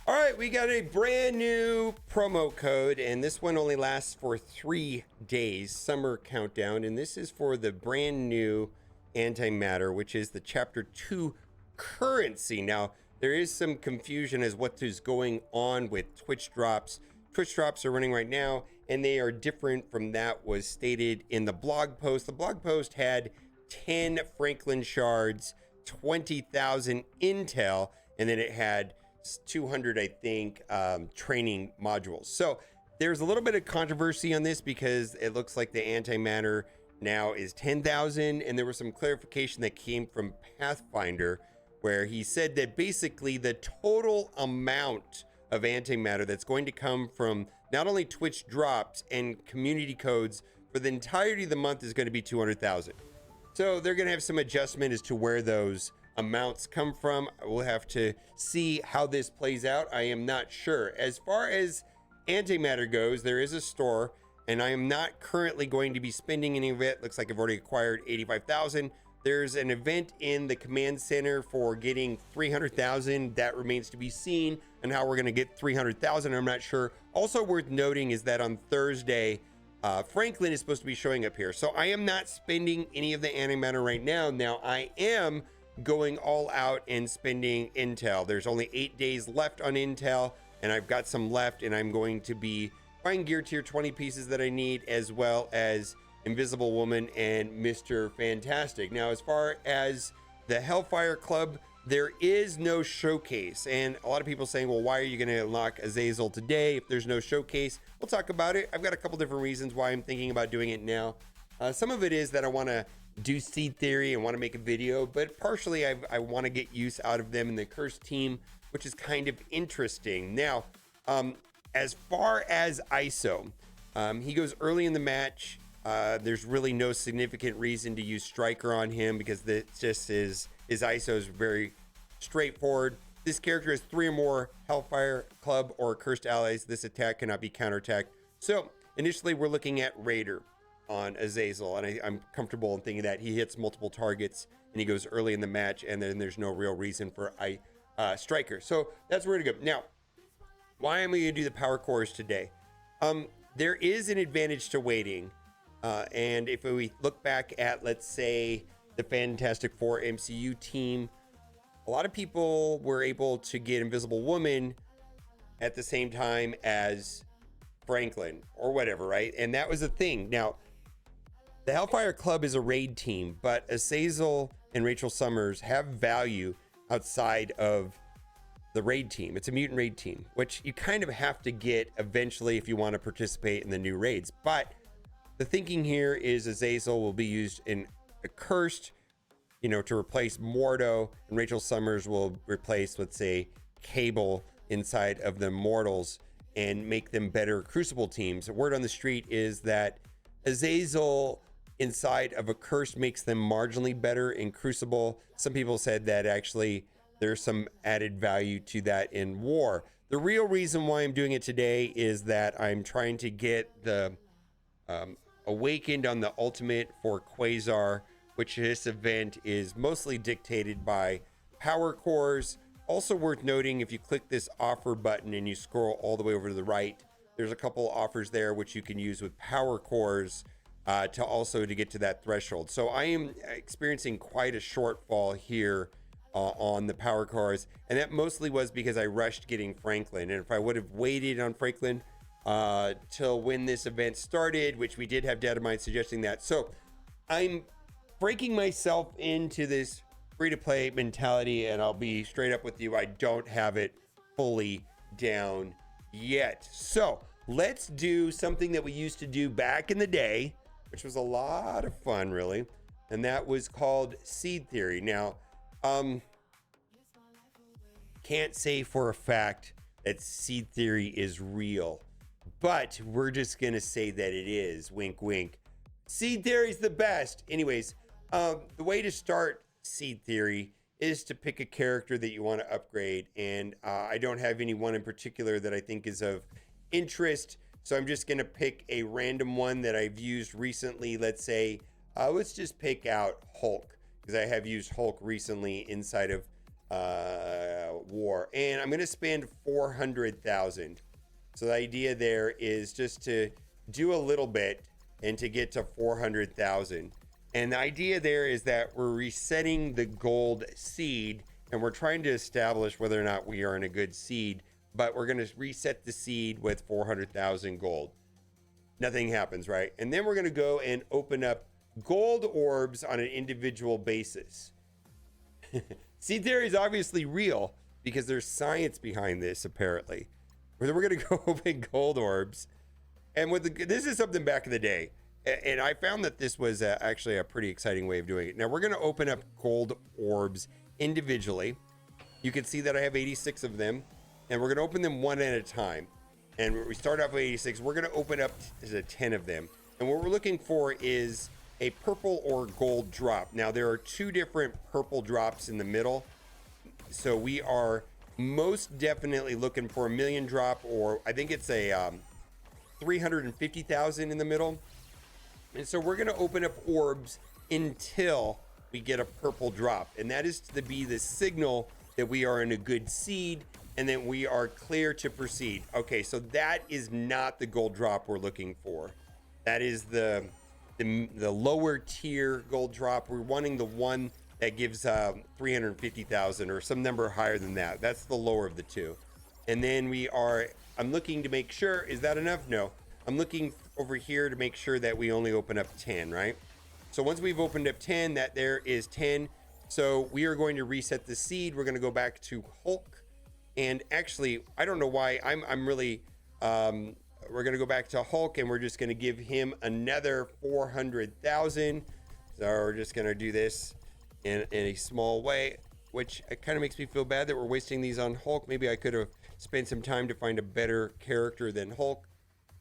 All right, we got a brand new promo code, and this one only lasts for 3 days, Summer Countdown, and this is for the brand new antimatter, which is the Chapter 2 currency. Now, there is some confusion as what is going on with Twitch drops. Twitch drops are running right now, and they are different from that was stated in the blog post. The blog post had 10 Franklin shards, 20,000 intel, and then it had 200, I think, training modules. So there's a little bit of controversy on this because it looks like the antimatter now is 10,000, and there was some clarification that came from Pathfinder where he said that basically the total amount of antimatter that's going to come from not only Twitch drops and community codes for the entirety of the month is going to be 200,000. So they're going to have some adjustment as to where those amounts come from. We'll have to see how this plays out. I am not sure. As far as antimatter goes, there is a store, and I am not currently going to be spending any of it. Looks like I've already acquired 85,000. There's an event in the command center for getting 300,000. That remains to be seen, and how we're going to get 300,000, I'm not sure. Also worth noting is that on Thursday, Franklin is supposed to be showing up here. So I am not spending any of the antimatter right now. Now I am going all out and spending intel. There's only 8 days left on intel, and I've got some left, and I'm going to be buying gear tier 20 pieces that I need, as well as Invisible Woman and Mr. Fantastic. Now, as far as the Hellfire Club, there is no showcase, and a lot of people saying, well, why are you going to unlock Azazel today if there's no showcase? We'll talk about it. I've got a couple different reasons why I'm thinking about doing it now. Some of it is that I want to do seed theory and want to make a video, but partially I want to get use out of them in the cursed team, which is kind of interesting. Now, as far as ISO, he goes early in the match. There's really no significant reason to use Striker on him because his ISO is very straightforward. This character has 3 or more Hellfire Club or Cursed allies. This attack cannot be counterattacked. So initially we're looking at Raider on Azazel, and I'm comfortable in thinking that he hits multiple targets and he goes early in the match, and then there's no real reason for Striker. So that's where to go. Now, why am I going to do the power cores today? There is an advantage to waiting, and if we look back at, let's say, the Fantastic Four MCU team, a lot of people were able to get Invisible Woman at the same time as Franklin or whatever, right? And that was a thing. Now, the Hellfire Club is a raid team, but Azazel and Rachel Summers have value outside of the raid team. It's a mutant raid team, which you kind of have to get eventually if you want to participate in the new raids. But the thinking here is Azazel will be used in a cursed, to replace Mordo, and Rachel Summers will replace, let's say, Cable inside of the Mortals and make them better Crucible teams. The word on the street is that Azazel inside of a curse makes them marginally better in Crucible. Some people said that actually there's some added value to that in War. The real reason why I'm doing it today is that I'm trying to get the Awakened on the Ultimate for Quasar, which this event is mostly dictated by power cores. Also worth noting, if you click this offer button and you scroll all the way over to the right, there's a couple offers there which you can use with power cores to get to that threshold. So I am experiencing quite a shortfall here on the power cores, and that mostly was because I rushed getting Franklin. And if I would have waited on Franklin till when this event started, which we did have data mine suggesting that. So I'm breaking myself into this free-to-play mentality, and I'll be straight up with you, I don't have it fully down yet. So let's do something that we used to do back in the day, which was a lot of fun, really, and that was called seed theory. Now, can't say for a fact that seed theory is real, but we're just gonna say that it is. Wink, wink. Seed theory is the best. Anyways, the way to start seed theory is to pick a character that you want to upgrade, and I don't have any one in particular that I think is of interest, so I'm just going to pick a random one that I've used recently. Let's say let's just pick out Hulk, because I have used Hulk recently inside of war, and I'm going to spend 400,000. So the idea there is just to do a little bit and to get to 400,000. And the idea there is that we're resetting the gold seed, and we're trying to establish whether or not we are in a good seed, but we're going to reset the seed with 400,000 gold. Nothing happens, right? And then we're going to go and open up gold orbs on an individual basis. Seed theory is obviously real because there's science behind this, apparently. We're going to go open gold orbs. And this is something back in the day. And I found that this was actually a pretty exciting way of doing it. Now we're going to open up gold orbs individually. You can see that I have 86 of them, and we're going to open them one at a time. And we start off with 86. We're going to open up to 10 of them. And what we're looking for is a purple or gold drop. Now there are two different purple drops in the middle. So we are most definitely looking for a million drop, or I think it's a 350,000 in the middle. And so we're going to open up orbs until we get a purple drop. And that is to be the signal that we are in a good seed and that we are clear to proceed. Okay, so that is not the gold drop we're looking for. That is the lower tier gold drop. We're wanting the one that gives 350,000 or some number higher than that. That's the lower of the two. And then I'm looking to make sure, is that enough? No. I'm looking over here to make sure that we only open up 10, right? So once we've opened up 10, that there is 10. So we are going to reset the seed. We're going to go back to Hulk. And actually, I don't know why I'm really, we're going to go back to Hulk, and we're just going to give him another 400,000. So we're just going to do this in a small way, which it kind of makes me feel bad that we're wasting these on Hulk. Maybe I could have spent some time to find a better character than Hulk.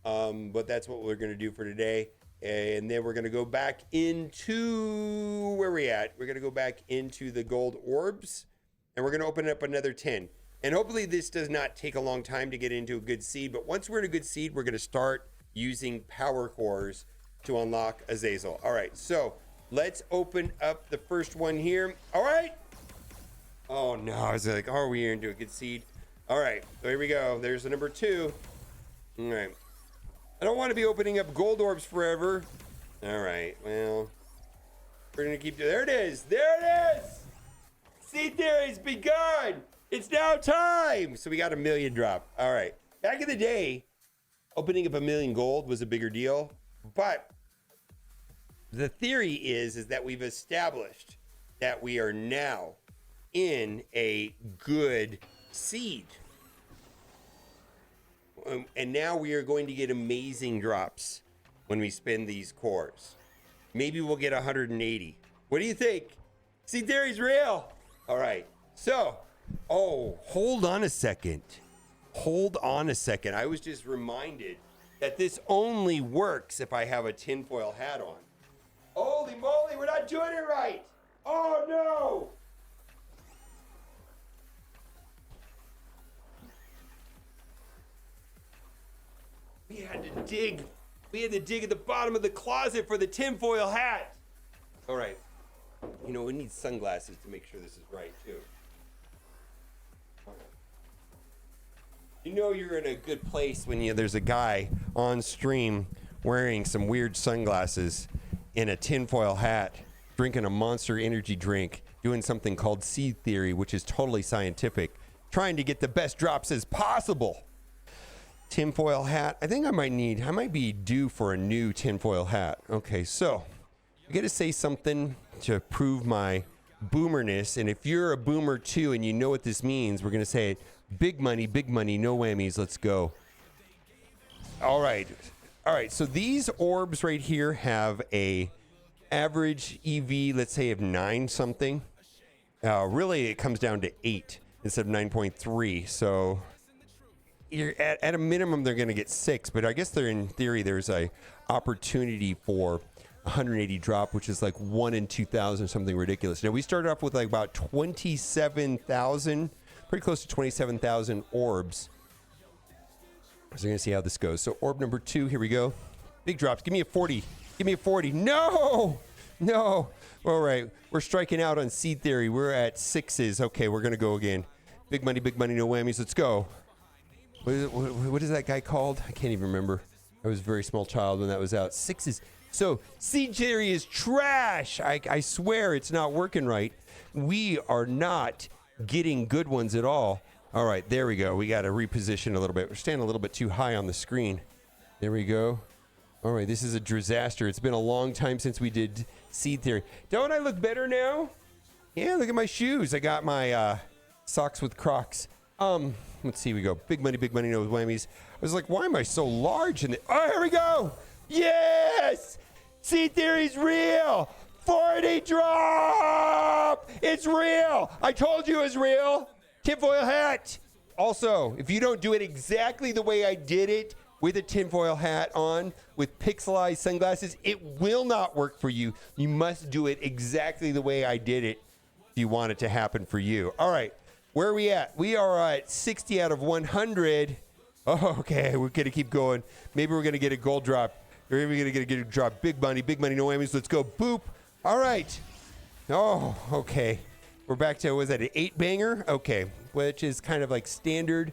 But that's what we're going to do for today. And then we're going to go back into where we at. We're going to go back into the gold orbs, and we're going to open up another 10. And hopefully this does not take a long time to get into a good seed. But once we're in a good seed, we're going to start using power cores to unlock Azazel. All right, so let's open up the first one here. All right. Oh no, I was like, are we into a good seed? All right, there we go. There's the number 2. All right. I don't want to be opening up gold orbs forever. All right, well, we're going to keep, there it is. There it is. Seed theory's begun. It's now time. So we got a million drop. All right. Back in the day, opening up a million gold was a bigger deal. But the theory is that we've established that we are now in a good seed. And now we are going to get amazing drops when we spend these cores. Maybe we'll get 180. What do you think? Seed theory's real. All right. So, hold on a second. Hold on a second. I was just reminded that this only works if I have a tinfoil hat on. Holy moly, we're not doing it right. Oh no. We had to dig at the bottom of the closet for the tinfoil hat. All right. You know, we need sunglasses to make sure this is right, too. You know you're in a good place when there's a guy on stream wearing some weird sunglasses in a tinfoil hat, drinking a Monster energy drink, doing something called seed theory, which is totally scientific, trying to get the best drops as possible. Tinfoil hat. I think I might be due for a new tinfoil hat. Okay, so I got to say something to prove my boomerness. And if you're a boomer too and you know what this means, we're going to say it. Big money, no whammies. Let's go. All right. So these orbs right here have a average EV, let's say of 9 something. Really, it comes down to 8 instead of 9.3. So you're at a minimum, they're going to get 6, but I guess in theory, there's a opportunity for 180 drop, which is like 1 in 2,000, something ridiculous. Now we started off with like about 27,000, pretty close to 27,000 orbs. So we're going to see how this goes. So orb number 2, here we go. Big drops. Give me a 40. No. All right. We're striking out on seed theory. We're at 6s. Okay, we're going to go again. Big money, no whammies. Let's go. What is that guy called? I can't even remember. I was a very small child when that was out. Sixes. So seed theory is trash. I swear it's not working right. We are not getting good ones at all. All right, there we go. We got to reposition a little bit. We're standing a little bit too high on the screen. There we go. All right, this is a disaster. It's been a long time since we did seed theory. Don't I look better now? Yeah, look at my shoes. I got my socks with Crocs. Let's see. We go. Big money, no whammies. I was like, why am I so large? Oh, here we go. Yes! Seed theory's real. 40 drop. It's real. I told you it's real. Tinfoil hat. Also, if you don't do it exactly the way I did it, with a tinfoil hat on, with pixelized sunglasses, it will not work for you. You must do it exactly the way I did it if you want it to happen for you. All right, where are we at? We are at 60 out of 100. Oh, okay, we're gonna keep going. Maybe we're gonna get a gold drop. Maybe we're gonna get a drop. Big money, no whammies. Let's go. Boop. All right. Oh, okay. We're back to, was that an 8-banger? Okay, which is kind of like standard.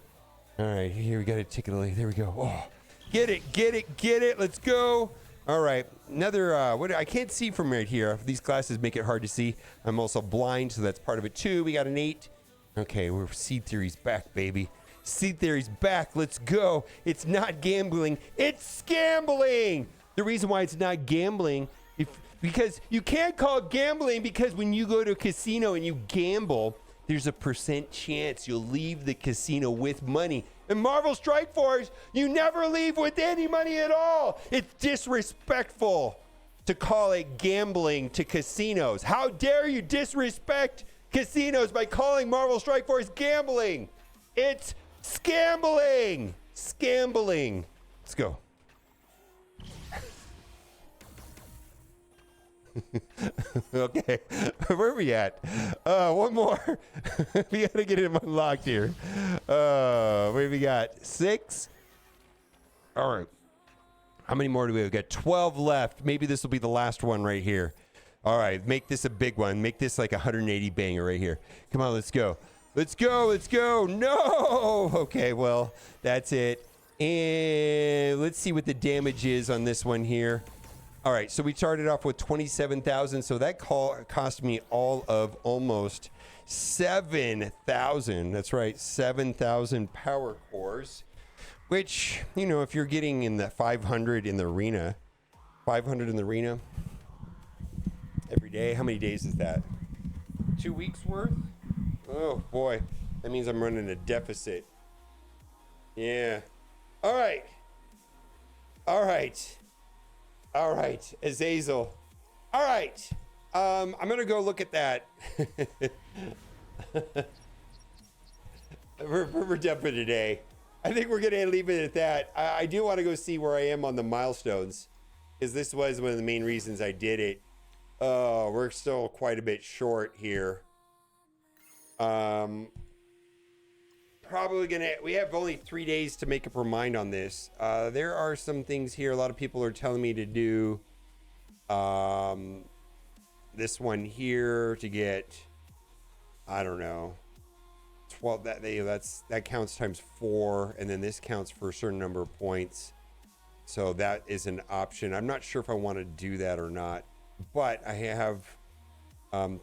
All right, here we got a ticket. There we go. Oh, get it. Let's go. All right, another, I can't see from right here. These glasses make it hard to see. I'm also blind, so that's part of it too. We got an 8. Okay, we're seed theory's back, baby. Seed theory's back. Let's go. It's not gambling. It's scambling. The reason why it's not gambling, because you can't call it gambling, because when you go to a casino and you gamble, there's a % chance you'll leave the casino with money. In Marvel Strike Force, you never leave with any money at all. It's disrespectful to call it gambling to casinos. How dare you disrespect casinos by calling Marvel Strike Force gambling? It's scambling. Scambling. Let's go. Okay, where are we at? One more. We gotta get him unlocked here. Where we got? 6. All right. How many more do we have? We got 12 left. Maybe this will be the last one right here. All right, make this a big one. Make this like a 180 banger right here. Come on, let's go. Let's go. No. Okay, well, that's it. And let's see what the damage is on this one here. All right, so we started off with 27,000, so that cost me all of almost 7,000. That's right, 7,000 power cores, which, you know, if you're getting in the 500 in the arena, 500 in the arena every day, how many days is that? 2 weeks worth? Oh, boy, that means I'm running a deficit. Yeah. All right, Azazel. All right, I'm gonna go look at that. We're done for today. I think we're gonna leave it at that. I do want to go see where I am on the milestones, because this was one of the main reasons I did it. We're still quite a bit short here. Probably gonna, we have only 3 days to make up our mind on this. There are some things here a lot of people are telling me to do. This one here to get, I don't know, 12, that counts times 4, and then this counts for a certain number of points, so that is an option. I'm not sure if I want to do that or not, but I have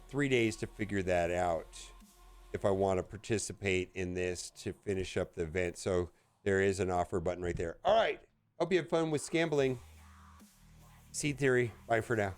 3 days to figure that out if I want to participate in this to finish up the event. So there is an offer button right there. All right, hope you have fun with scambling. Seed theory, bye for now.